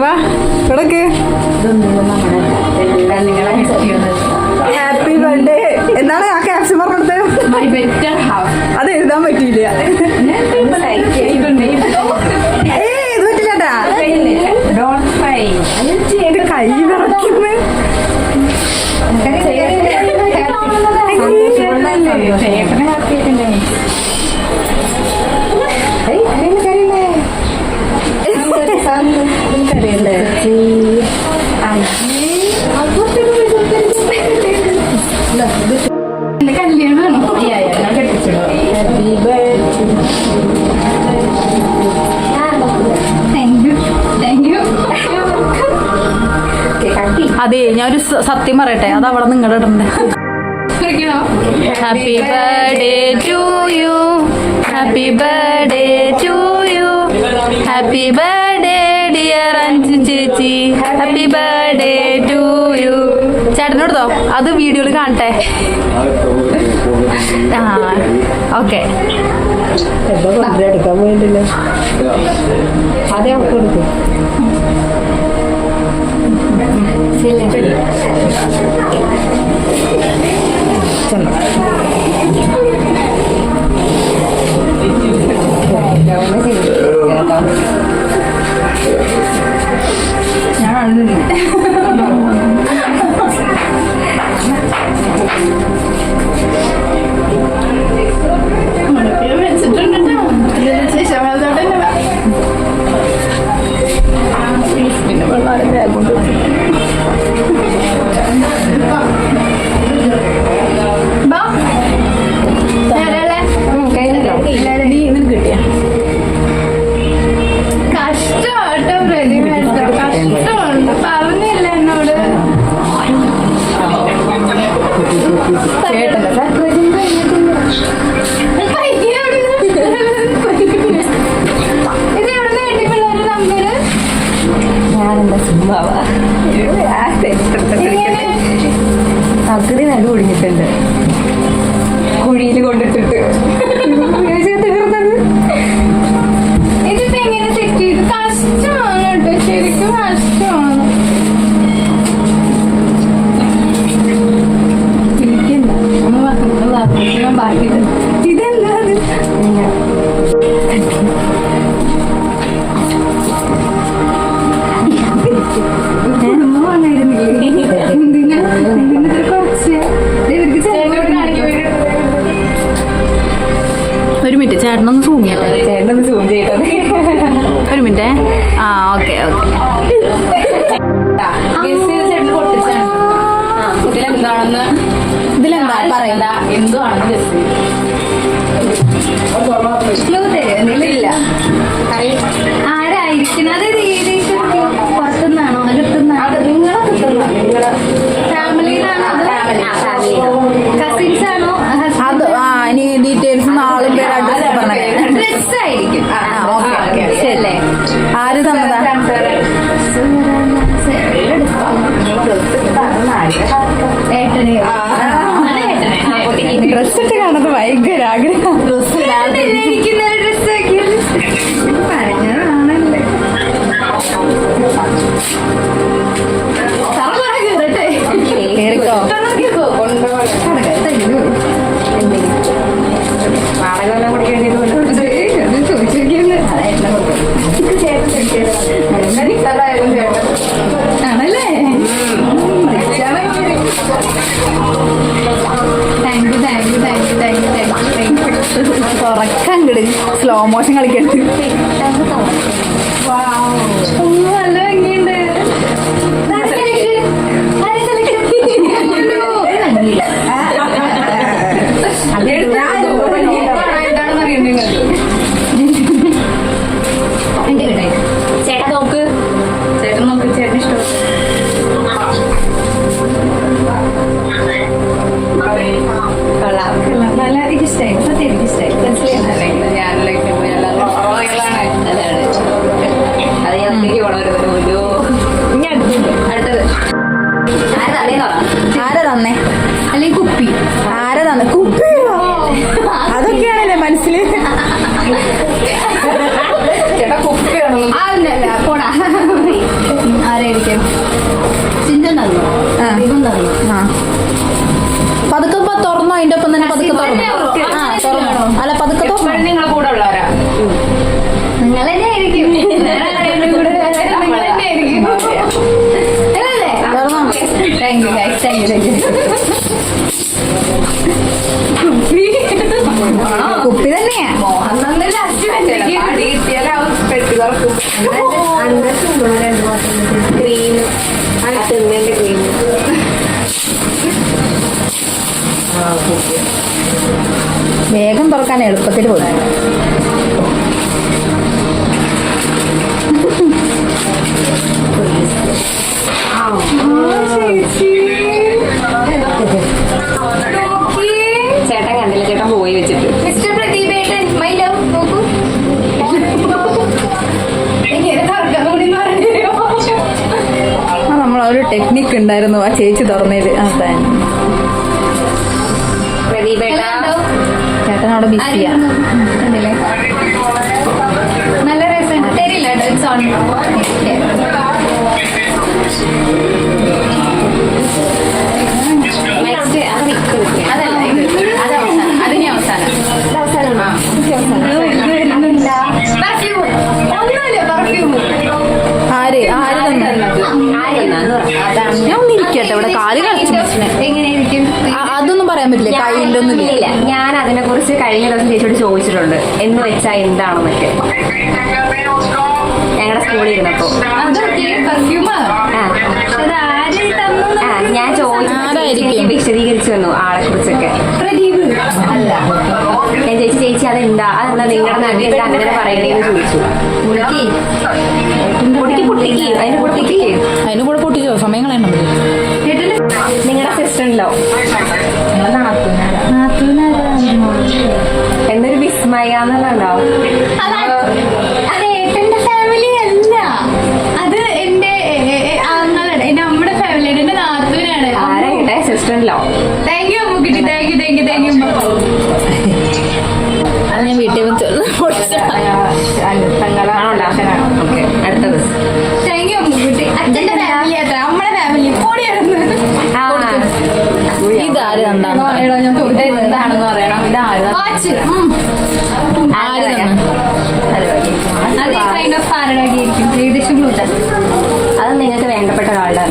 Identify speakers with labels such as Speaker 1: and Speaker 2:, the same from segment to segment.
Speaker 1: വാ ഇവിടക്ക്. Happy birthday എന്താണ് ആ ക്യാപ്ഷൻ പറഞ്ഞത്? അത് എഴുതാൻ പറ്റിയില്ല. ഇത് പറ്റില്ലാട്ടാ. കൈ വിറയ്ക്കുന്നു. അതെ ഞാനൊരു സത്യം പറയട്ടെ, അത് അവിടെ നിങ്ങളുടെ ഇടണ്ടേ. Happy birthday to you, happy birthday to you, happy birthday dear Anju ചേച്ചി, ഹാപ്പി ബർത്ത്ഡേ ടു യു. ചേട്ടനോടോ അത് വീഡിയോയിൽ കാണട്ടെ. ആ ഓക്കെ. എടുക്കാൻ പോയിട്ടില്ല. അതെ കൊടുക്കും. പകുതി നല്ല കുടിഞ്ഞിട്ടുണ്ട് കുഴിയിൽ കൊണ്ടിട്ടിട്ട്. ഇതിപ്പോ എങ്ങനെ സെറ്റ് ചെയ്ത്? കഷ്ടമാണ് കേട്ടോ, ശരിക്കും കഷ്ടമാണ്. ബാക്കി ഇതെന്താ ഒരു മിനിറ്റ് ചേട്ടനൊന്ന് സൂം ചെയ്യട്ടെ. ചേട്ടനൊന്ന് സൂം ചെയ്യട്ടെ ഒരു മിനിറ്റ്. ആ ഓക്കെ ഓക്കെ. ഇതിലെന്താ പറയണ്ട, എന്തോ ആണെന്ന് ഇല്ല. ആരായിരിക്കണം? അത് പുറത്തുനിന്നാണോ അകത്തുനിന്നാണോ? നിങ്ങളെ ഫാമിലിയിലാണോ? കസിൻസ് ആണോ? അത് ഇനി ഡീറ്റെയിൽസ് നാളും ഡ്രസ് ആയിരിക്കും. ശരിയല്ലേ? ആര് തന്നതാ? ഡ്രസ് ഇട്ട് കാണുന്നത് ഭയങ്കര ആഗ്രഹം. ഡ്രസ് പറഞ്ഞതാണല്ലേ. വാടകെല്ലാം കൊടുക്കേണ്ടി ചോദിച്ചിരിക്കുന്നത് ആണല്ലേ. തുറക്കങ്ങട് സ്ലോ മോഷൻ കളിക്കരുത്. നല്ല ഭംഗിയുണ്ട്. ചേട്ടൻ നോക്ക്, ചേട്ടൻ നോക്ക്, ചേട്ടൻ ഇഷ്ടം. കൊള്ളാം, നല്ല എനിക്ക് ഇഷ്ടമായി. സത്യം എനിക്ക് ഇഷ്ടമായി. മനസ്സിലായി. ഞാനിലേക്ക് അതാണ് അത് ഞാൻ വളരുന്നല്ലോ. ഇനി അടുത്തത് ആരാ തന്നേ? അല്ലെങ്കിൽ കുപ്പി ആരാ തന്നെ? കുപ്പിയോ? അതൊക്കെയാണല്ലേ മനസ്സിൽ. ചേട്ടാ കുപ്പിയാണോ? പോടാ ആരായിരിക്കും?
Speaker 2: പതുക്കെ തുറന്നോ, അതിന്റെ ഒപ്പം തന്നെ പതുക്കെ തുറന്നു. തുറന്നു. അല്ല പതുക്കെ തുറന്നു.
Speaker 1: നിങ്ങളെ കൂടെ ഉള്ളവരാ? നിങ്ങൾ തന്നെ ആയിരിക്കും. Thank you guys, thank you, thank U. കുപ്പി തന്നെയാ. വേഗം തുറക്കാൻ എളുപ്പത്തിൽ പോയി.
Speaker 3: ചേട്ടൻ കണ്ടില്ല, ചേട്ടൻ പോയി വെച്ചിട്ട്.
Speaker 1: മിസ്റ്റർ പ്രദീപേട്ടൻ, മൈ ലവ്, നോക്കൂ.
Speaker 2: നമ്മളൊരു ടെക്നിക്ക് ഉണ്ടായിരുന്നു ആ ചേച്ചി തുറന്നേല്.
Speaker 3: പ്രദീപേട്ടാ,
Speaker 2: ചേട്ടൻ അവിടെ ബിസിയാ.
Speaker 1: നല്ല രസം. തരില്ല കേട്ടോ, ഇറ്റ്സ് ഓൺ.
Speaker 3: നെക്സ്റ്റ് അത്
Speaker 1: അതല്ല ഇത്, അത് അവസാനം. അതിനെ അവസാനം. പെർഫ്യൂം ഒന്നുമില്ല. പെർഫ്യൂം
Speaker 2: ആര് ഞാൻ ഇരിക്കട്ടെ ഇവിടെ കാല് കളിച്ചു.
Speaker 1: എങ്ങനെയായിരിക്കും?
Speaker 2: അതൊന്നും പറയാൻ പറ്റില്ല, കയ്യിലൊന്നും
Speaker 3: ഇല്ല. ഞാൻ അതിനെ കുറിച്ച് കഴിഞ്ഞ ദിവസം ചേച്ചിയോട് ചോദിച്ചിട്ടുണ്ട്, എന്ന് വെച്ചാൽ എന്താണെന്നൊക്കെ, ഞങ്ങളുടെ സ്കൂളിൽ ഇരുന്നപ്പോ. ഞാൻ ചോദിച്ചു, വിശദീകരിച്ചു തന്നു ആളെ കുറിച്ചൊക്കെ.
Speaker 1: അല്ല,
Speaker 3: ഞാൻ ചേച്ചി അതെന്താ നിങ്ങളുടെ നാട്ടിൽ എന്താ അങ്ങനെ പറയണേന്ന് ചോദിച്ചു. പൊട്ടിക്ക്
Speaker 2: അതിന് കൂടെ പൊട്ടിച്ചോ? സമയം കളയണം.
Speaker 3: നിങ്ങളുടെ സിസ്റ്ററിലോ എന്നൊരു വിസ്മയ എന്നുള്ളോ?
Speaker 1: അത് ഏട്ടന്റെ ഫാമിലി അല്ല, അത് എന്റെ നമ്മുടെ ഫാമിലിയുടെ എന്റെ നാത്തൂനാണ്.
Speaker 3: ആരാ കേട്ടെ? സിസ്റ്ററിലോ?
Speaker 1: Thank you Ammukutty, thank you, thank you, thank you.
Speaker 2: അത് ഞാൻ വീട്ടിൽ വെച്ച്
Speaker 3: അടുത്തത്
Speaker 1: താങ്ക് യു അമ്മുക്കുട്ടി. അച്ഛന്റെ ഫാമിലി അത്ര, നമ്മുടെ ഫാമിലി കൂടിയായിരുന്നു.
Speaker 2: ഇതാര് എന്താണെന്ന്
Speaker 1: എന്താണെന്ന് പറയണം. ഇതാര് വാച്ച്?
Speaker 2: ആര് തന്നെ?
Speaker 1: അത് കൈൻഡ് ഓഫ് ആരുടെയായിരിക്കും? ഏകദേശം ഗ്ലൂട്ടൻ.
Speaker 3: അത് നിങ്ങൾക്ക് വേണ്ടപ്പെട്ട ഒരാളുടെ,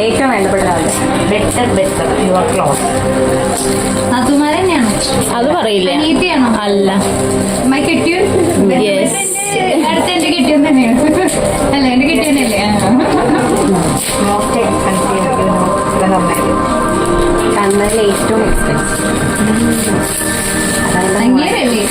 Speaker 3: ഏറ്റവും വേണ്ടപ്പെട്ട ഒരാളുടെ. Better your close.
Speaker 1: നാത്തുമാരെ തന്നെയാണോ?
Speaker 2: അത് പറയില്ല.
Speaker 1: അനിയത്തിയാണോ?
Speaker 2: അല്ല.
Speaker 1: മൈ കെട്ടിയോൻ?
Speaker 2: യെസ്.
Speaker 1: അടുത്ത എന്റെ കെട്ടിയോൻ തന്നെയാണ്. അല്ല, എന്റെ കെട്ടിയോനല്ലേ?
Speaker 3: മോസ്റ്റ് എക്സ്പെൻസീവ് തന്നതിൽ ഏറ്റവും എക്സ്പെൻസീവ്
Speaker 1: അങ്ങനെയല്ലേ?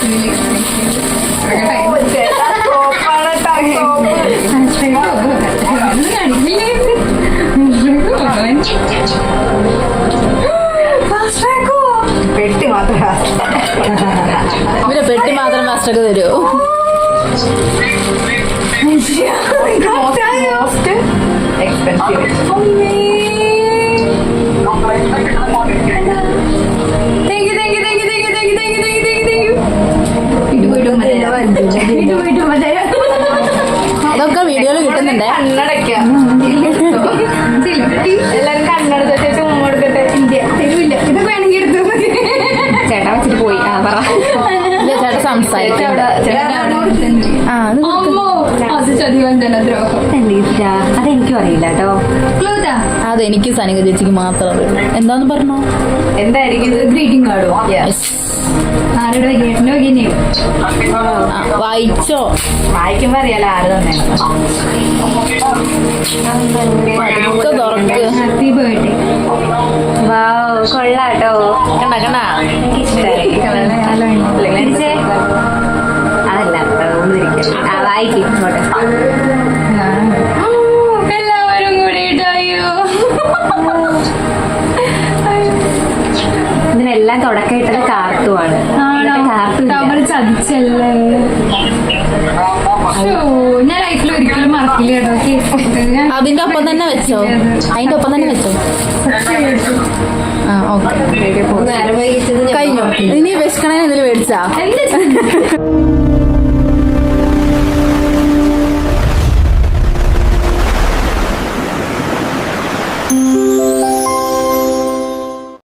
Speaker 3: പെട്ടി മാത്രം
Speaker 2: ഇവരെ പെട്ടി മാത്രം ഫസ്റ്റൊക്കെ തരുമോ?
Speaker 3: Most expensive.
Speaker 2: അതൊക്കെ വീഡിയോയിൽ കിട്ടുന്നുണ്ട്.
Speaker 3: എല്ലാരും കണ്ണട തൊട്ടിട്ട് ഉമ്മ കൊടുക്കട്ടെ.
Speaker 1: തരൂല്ല, ഇതൊക്കെ വേണമെങ്കിൽ എടുത്തു.
Speaker 3: ചേട്ടാ വെച്ചിട്ട് പോയി. പറ
Speaker 2: ചേട്ടാ സംസാരിക്കാം.
Speaker 3: അതെനിക്കും അറിയില്ല കേട്ടോ.
Speaker 2: അതെനിക്ക് സനിക ചേച്ചിക്ക് മാത്രം അറിയുള്ളൂ. എന്താന്ന് പറഞ്ഞോ?
Speaker 3: എന്തായിരിക്കും?
Speaker 1: ഗ്രീറ്റിംഗ് കാർഡോ? ആരുടെ വകേട്ടന്റെ വകേനെയോ?
Speaker 2: വായിച്ചോ?
Speaker 3: വായിക്കുമ്പോ അറിയാലോ ആര് തന്നെ.
Speaker 2: തുറക്ക്.
Speaker 1: Happy birthday.
Speaker 3: വാവ്, കൊള്ളാട്ടോ.
Speaker 2: കണ്ട
Speaker 3: ഇഷ്ടായി. അതല്ല, വായിക്കും ഇങ്ങോട്ട്.
Speaker 1: എല്ലാവരും കൂടെ ഇടായോ?
Speaker 3: ഇതിനെല്ലാം തുടക്കമിട്ടത് കാർത്തുവാണ്.
Speaker 1: നമ്മൾ ചതിച്ചല്ലേ. ഞാൻ ലൈഫിൽ ഒരിക്കലും മറക്കില്ല കേട്ടോ.
Speaker 2: അതിന്റെ ഒപ്പം തന്നെ വെച്ചോ? അതിന്റെ ഒപ്പം തന്നെ വെച്ചോ? ഓക്കെ, കഴിഞ്ഞു. ഇനി വിശക്കണേന് എന്തെങ്കിലും മേടിച്ചാ?